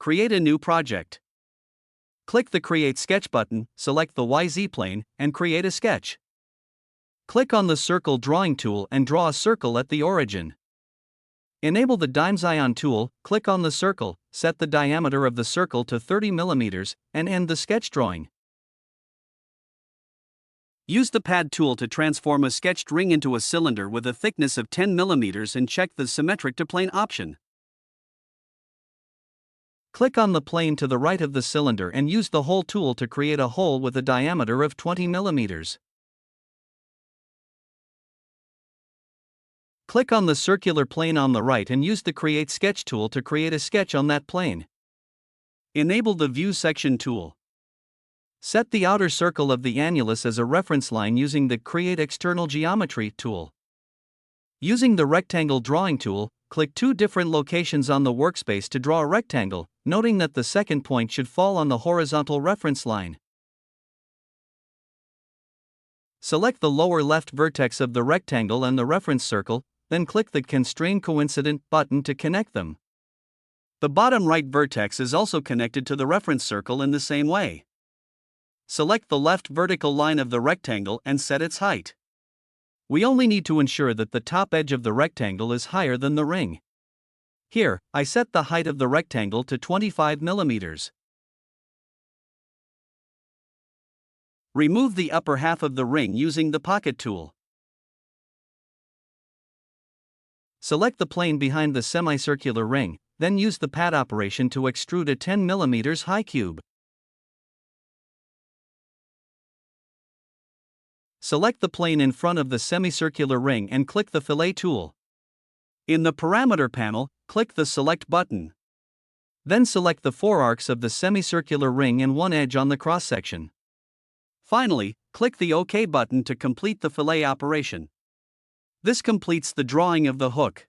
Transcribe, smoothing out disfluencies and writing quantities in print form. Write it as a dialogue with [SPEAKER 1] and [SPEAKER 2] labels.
[SPEAKER 1] create a new project. Click the Create Sketch button, select the YZ plane, and create a sketch. Click on the Circle Drawing tool and draw a circle at the origin. Enable the Dimes Ion tool, click on the circle, set the diameter of the circle to 30 mm, and end the sketch drawing. Use the Pad tool to transform a sketched ring into a cylinder with a thickness of 10 mm and check the Symmetric to Plane option. Click on the plane to the right of the cylinder and use the Hole tool to create a hole with a diameter of 20 mm. Click on the circular plane on the right and use the Create Sketch tool to create a sketch on that plane. Enable the View Section tool. Set the outer circle of the annulus as a reference line using the Create External Geometry tool. Using the Rectangle Drawing tool, click two different locations on the workspace to draw a rectangle, noting that the second point should fall on the horizontal reference line. Select the lower left vertex of the rectangle and the reference circle, then click the Constrain Coincident button to connect them. The bottom right vertex is also connected to the reference circle in the same way. Select the left vertical line of the rectangle and set its height. We only need to ensure that the top edge of the rectangle is higher than the ring. Here, I set the height of the rectangle to 25 mm. Remove the upper half of the ring using the Pocket tool. Select the plane behind the semicircular ring, then use the pad operation to extrude a 10 mm high cube. Select the plane in front of the semicircular ring and click the Fillet tool. In the Parameter panel, click the Select button. Then select the four arcs of the semicircular ring and one edge on the cross-section. Finally, click the OK button to complete the fillet operation. This completes the drawing of the hook.